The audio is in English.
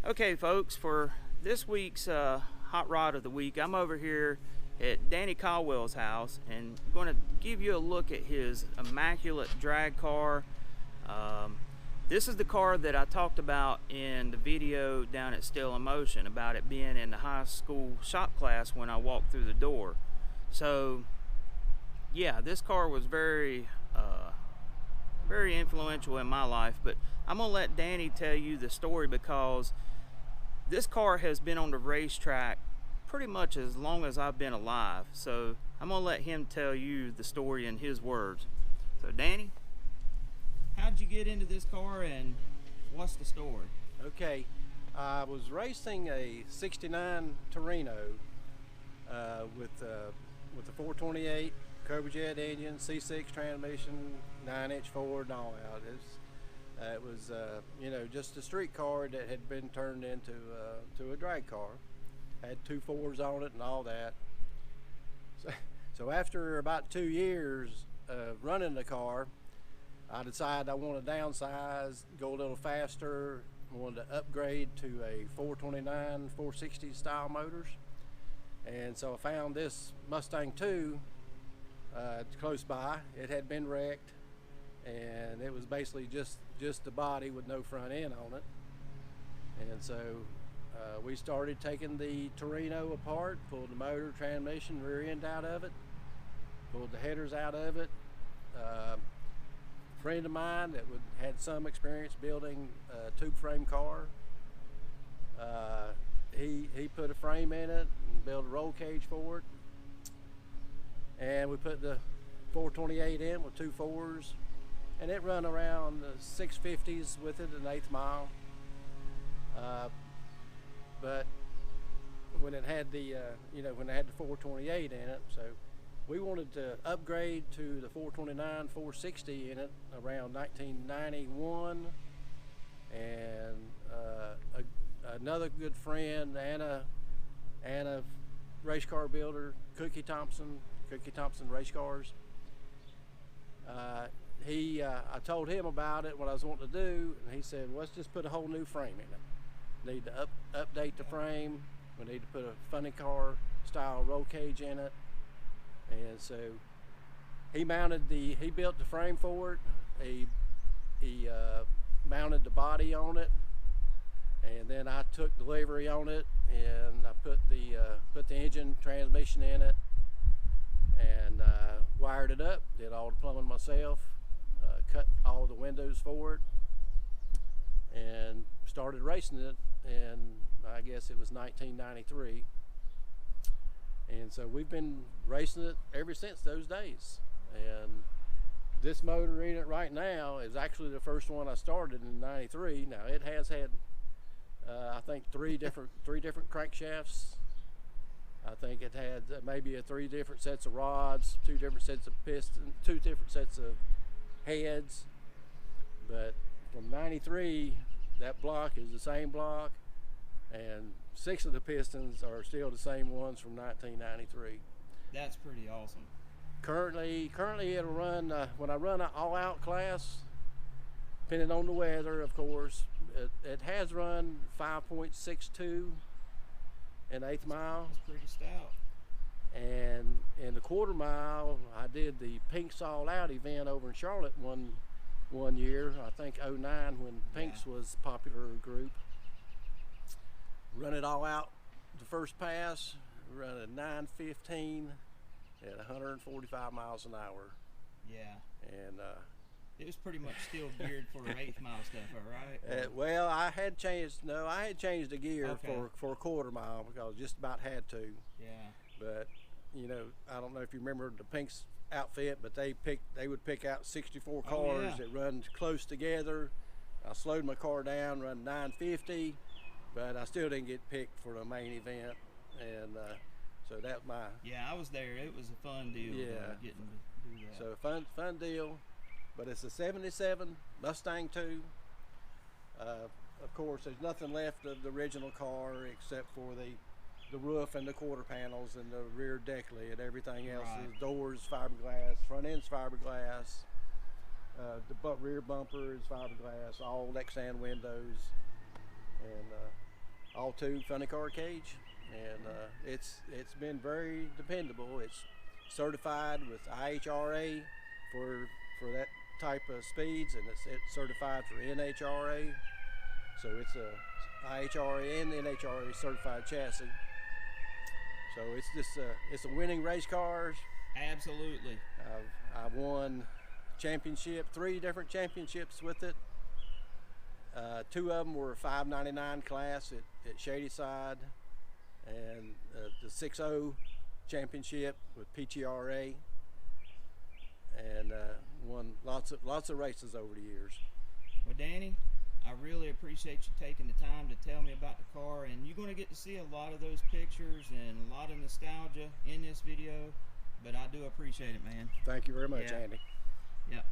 Okay folks, for this week's Hot Rod of the Week, I'm over here at Danny Caldwell's house and I'm going to give you a look at his immaculate drag car. This is the car that I talked about in the video down at Still in Motion about it being in the high school shop class when I walked through the door. So yeah, this car was very influential in my life, but I'm gonna let Danny tell you the story because this car has been on the racetrack pretty much as long as I've been alive. So I'm gonna let him tell you the story in his words. So Danny, how'd you get into this car and what's the story? Okay, I was racing a '69 Torino with a 428 Cobra Jet engine, C6 transmission, 9-inch Ford, and all out. It was you know, just a street car that had been turned into to a drag car. Had 2 4s on it and all that. So after about 2 years of running the car, I decided I wanted to downsize, go a little faster. I wanted to upgrade to a 429, 460 style motors. And so I found this Mustang II close by. It had been wrecked, and it was basically just the body with no front end on it. And so we started taking the Torino apart, pulled the motor, transmission, rear end out of it, pulled the headers out of it. A friend of mine that had some experience building a tube frame car, he put a frame in it and built a roll cage for it. And we put the 428 in with 2 4s, and it run around the 650s with it, an 1/8 mile. But when it had the when it had the 428 in it, so we wanted to upgrade to the 429 460 in it around 1991. And another good friend, Anna race car builder, Cookie Thompson Race Cars. I told him about it, what I was wanting to do, and he said, well, let's just put a whole new frame in it. Need to update the frame. We need to put a funny car style roll cage in it. And so he built the frame for it. He mounted the body on it, and then I took delivery on it, and I put the engine, transmission in it, and wired it up, did all the plumbing myself, cut all the windows for it, and started racing it. And I guess it was 1993, and so we've been racing it ever since those days. And this motor in it right now is actually the first one I started in '93. Now it has had I think three different crankshafts. I think it had maybe 3 different sets of rods, 2 different sets of pistons, 2 different sets of heads. But from '93, that block is the same block, and 6 of the pistons are still the same ones from 1993. That's pretty awesome. Currently it'll run, when I run an all-out class, depending on the weather, of course, it has run 5.62 an 1/8 mile. That's pretty stout. And in the 1/4 mile, I did the Pink's All Out event over in Charlotte one year, I think '09, when Pink's was a popular group. Run it all out the first pass, run a 9:15 at 145 miles an hour. Yeah. And it was pretty much still geared for 1/8 mile stuff, all right? Well, I had changed the gear Okay. for a 1/4 mile because just about had to. Yeah. But you know, I don't know if you remember the Pink's outfit, but they would pick out 64 cars that run close together. I slowed my car down, run 950, but I still didn't get picked for the main event. And so that's my... Yeah, I was there. It was a fun deal. Yeah. Getting to do that. So fun deal. But it's a '77 Mustang II. Of course, there's nothing left of the original car except for the roof and the quarter panels and the rear deck lid. Everything else Right. is doors, fiberglass, front end's fiberglass. The rear bumper is fiberglass, all Lexan windows, and all tube funny car cage. And it's been very dependable. It's certified with IHRA for that type of speeds, and it's certified for NHRA. So it's a IHRA and NHRA certified chassis. So it's a winning race cars. Absolutely. I've won championship, 3 different championships with it. 2 of them were 599 class at Shadyside, and the 6.0 championship with PTRA, and won lots of races over the years. Well, Danny, I really appreciate you taking the time to tell me about the car, and you're going to get to see a lot of those pictures and a lot of nostalgia in this video, but I do appreciate it, man. Thank you very much, Yeah. Andy. Yep.